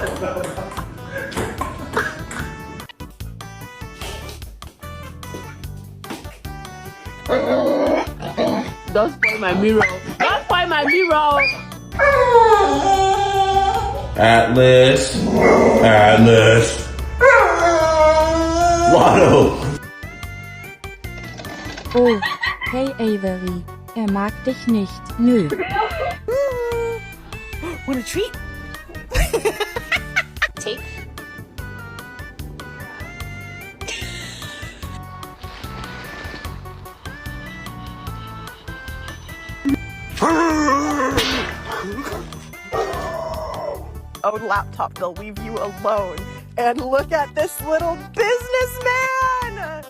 Don't spoil my mirror. Don't spoil my mirror. Atlas. Atlas. Lotto. Oh, hey Avery. Mag dich nicht. Nö. Want a treat? Take. Oh, laptop, they'll leave you alone. And look at this little businessman!